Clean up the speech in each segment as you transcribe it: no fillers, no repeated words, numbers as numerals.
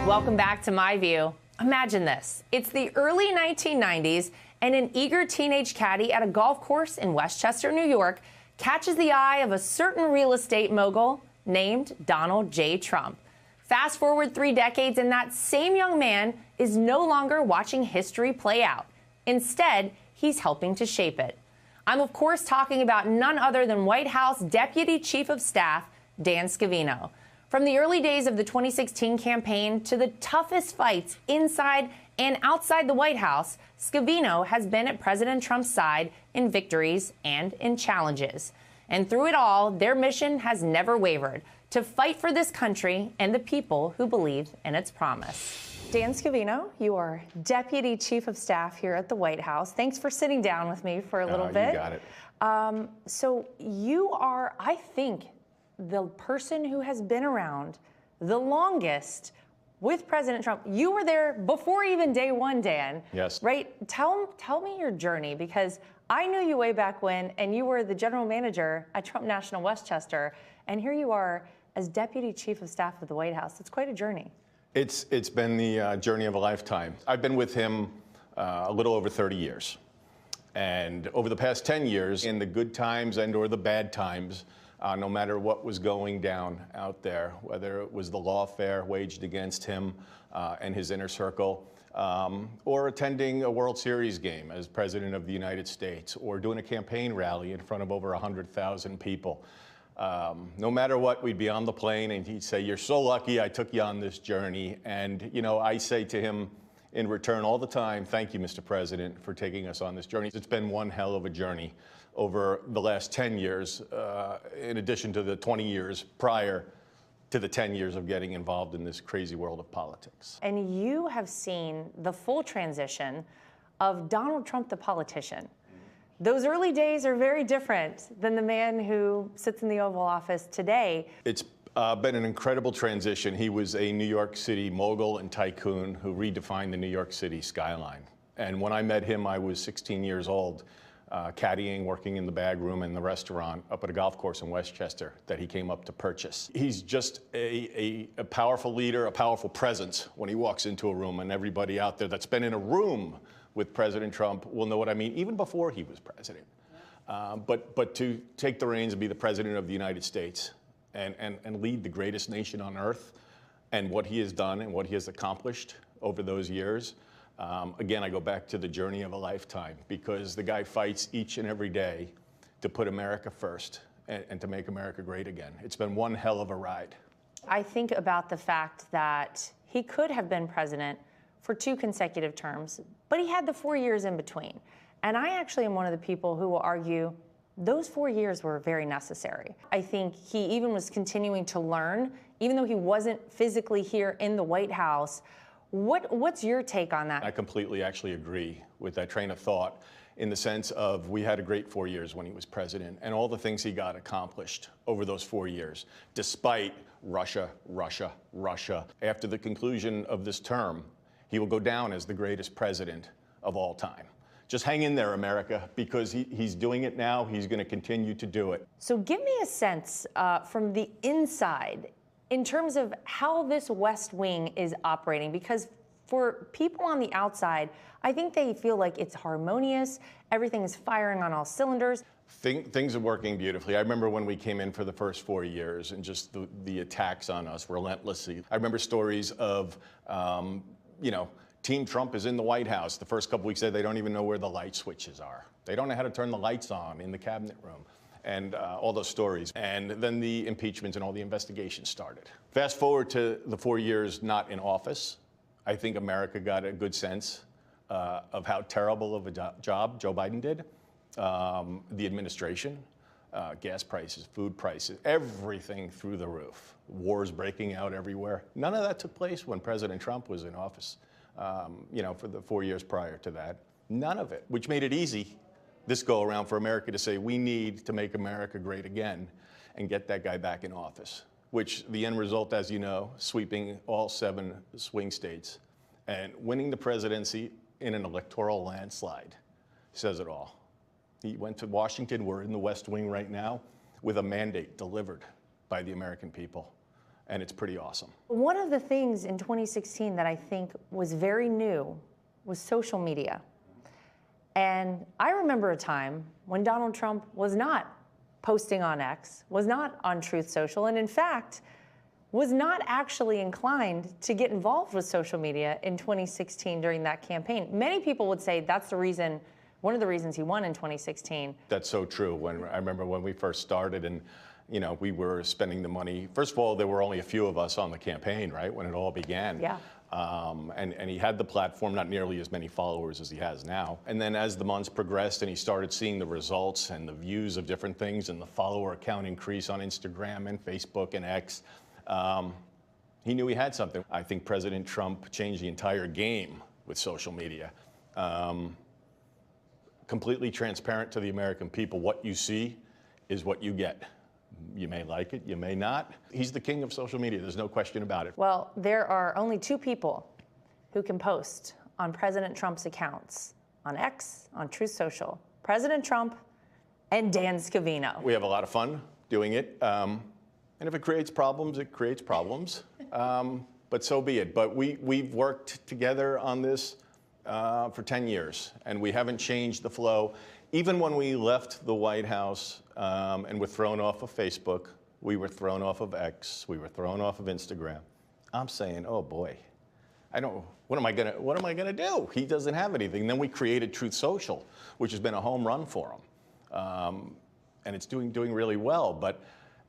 Welcome back to My View. Imagine this. It's the early 1990s, and an eager teenage caddy at a golf course in Westchester, New York, catches the eye of a certain real estate mogul named Donald J. Trump. Fast forward 3 decades, and that same young man is no longer watching history play out. Instead, he's helping to shape it. I'm, of course, talking about none other than White House Deputy Chief of Staff Dan Scavino. From the early days of the 2016 campaign to the toughest fights inside and outside the White House, Scavino has been at President Trump's side in victories and in challenges. And through it all, their mission has never wavered: to fight for this country and the people who believe in its promise. Dan Scavino, you are Deputy Chief of Staff here at the White House. Thanks for sitting down with me for a little bit. You got it. So you are, I think, the person who has been around the longest with President Trump. You were there before even day one, Dan. Yes. Right? Tell me your journey, because I knew you way back when, and you were the general manager at Trump National Westchester, and here you are as Deputy Chief of Staff of the White House. It's quite a journey. It's been the journey of a lifetime. I've been with him a little over 30 years. And over the past 10 years, in the good times and or the bad times, no matter what was going down out there, whether it was the lawfare waged against him and his inner circle, or attending a World Series game as President of the United States, or doing a campaign rally in front of over 100,000 people. No matter what, we'd be on the plane and he'd say, "You're so lucky I took you on this journey." And, you know, I say to him in return all the time, "Thank you, Mr. President, for taking us on this journey." It's been one hell of a journey over the last 10 years, in addition to the 20 years prior to the 10 years of getting involved in this crazy world of politics. And you have seen the full transition of Donald Trump, the politician. Those early days are very different than the man who sits in the Oval Office today. It's been an incredible transition. He was a New York City mogul and tycoon who redefined the New York City skyline. And when I met him, I was 16 years old. Caddying, working in the bag room in the restaurant up at a golf course in Westchester that he came up to purchase. He's just a powerful leader, a powerful presence when he walks into a room, and everybody out there that's been in a room with President Trump will know what I mean, even before he was president. But to take the reins and be the President of the United States and lead the greatest nation on earth, and what he has done and what he has accomplished over those years, again, I go back to the journey of a lifetime, because the guy fights each and every day to put America first and to make America great again. It's been one hell of a ride. I think about the fact that he could have been president for 2 consecutive terms, but he had the 4 years in between. And I actually am one of the people who will argue those 4 years were very necessary. I think he even was continuing to learn, even though he wasn't physically here in the White House. What's your take on that? I completely actually agree with that train of thought, in the sense of we had a great 4 years when he was president, and all the things he got accomplished over those 4 years, despite Russia. After the conclusion of this term, he will go down as the greatest president of all time. Just hang in there, America, because he's doing it now. He's going to continue to do it. So give me a sense from the inside in terms of how this West Wing is operating, because for people on the outside, I think they feel like it's harmonious, everything is firing on all cylinders. Things are working beautifully. I remember when we came in for the first 4 years, and just the attacks on us relentlessly. I remember stories of, Team Trump is in the White House. The first couple weeks, they don't even know where the light switches are. They don't know how to turn the lights on in the cabinet room. And all those stories. And then the impeachments and all the investigations started. Fast forward to the 4 years not in office. I think America got a good sense of how terrible of a job Joe Biden did. The administration, gas prices, food prices, everything through the roof. Wars breaking out everywhere. None of that took place when President Trump was in office, for the 4 years prior to that. None of it, which made it easy this go around for America to say, we need to make America great again and get that guy back in office, which the end result, as you know, sweeping all 7 swing states and winning the presidency in an electoral landslide says it all. He went to Washington. We're in the West Wing right now with a mandate delivered by the American people. and it's pretty awesome. One of the things in 2016 that I think was very new was social media. And I remember a time when Donald Trump was not posting on X, was not on Truth Social, and in fact, was not actually inclined to get involved with social media in 2016 during that campaign. Many people would say that's the reason, one of the reasons he won in 2016. That's so true. I remember when we first started and we were spending the money. First of all, there were only a few of us on the campaign, right, when it all began. Yeah. And he had the platform, not nearly as many followers as he has now. And then as the months progressed and he started seeing the results and the views of different things and the follower count increase on Instagram and Facebook and X, he knew he had something. I think President Trump changed the entire game with social media. Completely transparent to the American people. What you see is what you get. You may like it, you may not. He's the king of social media, there's no question about it. Well, there are only two people who can post on President Trump's accounts, on X, on Truth Social. President Trump and Dan Scavino. We have a lot of fun doing it. And if it creates problems, it creates problems. But so be it. But we've worked together on this for 10 years, and we haven't changed the flow. Even when we left the White House and were thrown off of Facebook, we were thrown off of X, we were thrown off of Instagram. I'm saying, oh boy, what am I gonna do? He doesn't have anything. And then we created Truth Social, which has been a home run for him. And it's doing really well.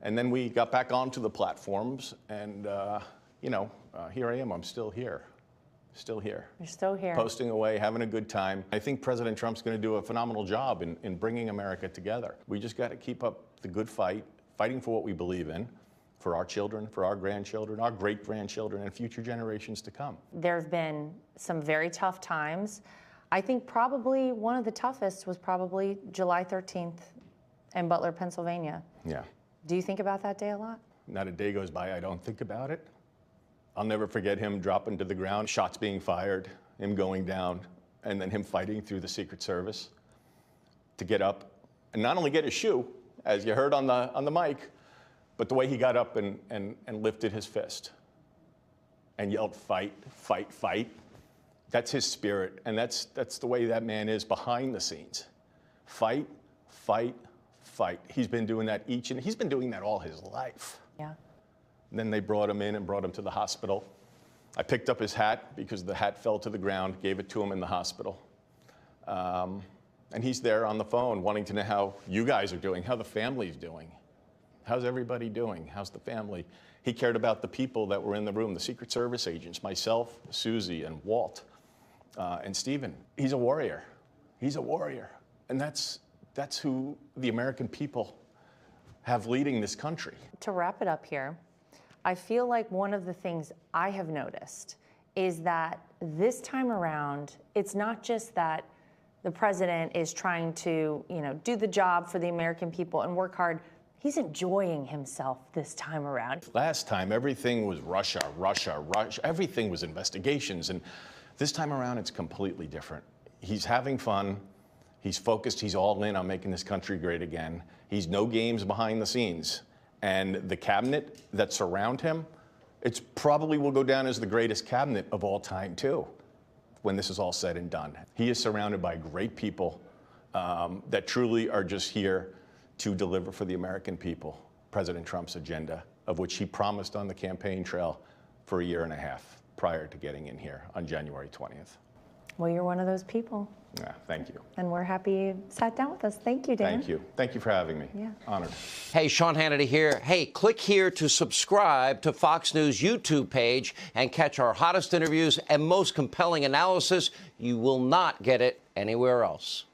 And then we got back onto the platforms, and here I am. I'm still here. Still here. You're still here. Posting away, having a good time. I think President Trump's going to do a phenomenal job in bringing America together. We just got to keep up the good fight, fighting for what we believe in, for our children, for our grandchildren, our great-grandchildren, and future generations to come. There have been some very tough times. I think probably one of the toughest was probably July 13th in Butler, Pennsylvania. Yeah. Do you think about that day a lot? Not a day goes by I don't think about it. I'll never forget him dropping to the ground, shots being fired, him going down, and then him fighting through the Secret Service to get up and not only get his shoe, as you heard on the mic, but the way he got up and lifted his fist and yelled, "Fight, fight, fight." That's his spirit, and that's the way that man is behind the scenes. Fight, fight, fight. He's been doing that he's been doing that all his life. Yeah. And then they brought him in and brought him to the hospital. I picked up his hat because the hat fell to the ground, gave it to him in the hospital. And he's there on the phone wanting to know how you guys are doing, how the family's doing. How's everybody doing? How's the family? He cared about the people that were in the room, the Secret Service agents, myself, Susie, and Walt, and Stephen. He's a warrior. He's a warrior. And that's who the American people have leading this country. To wrap it up here, I feel like one of the things I have noticed is that this time around, it's not just that the president is trying to, do the job for the American people and work hard. He's enjoying himself this time around. Last time, everything was Russia. Everything was investigations. And this time around, it's completely different. He's having fun. He's focused. He's all in on making this country great again. He's no games behind the scenes. And the cabinet that surround him, it's probably will go down as the greatest cabinet of all time, too, when this is all said and done. He is surrounded by great people that truly are just here to deliver for the American people President Trump's agenda, of which he promised on the campaign trail for a year and a half prior to getting in here on January 20th. Well, you're one of those people. Yeah, thank you. And we're happy you sat down with us. Thank you, Dan. Thank you. Thank you for having me. Yeah. Honored. Hey, Sean Hannity here. Hey, click here to subscribe to Fox News YouTube page and catch our hottest interviews and most compelling analysis. You will not get it anywhere else.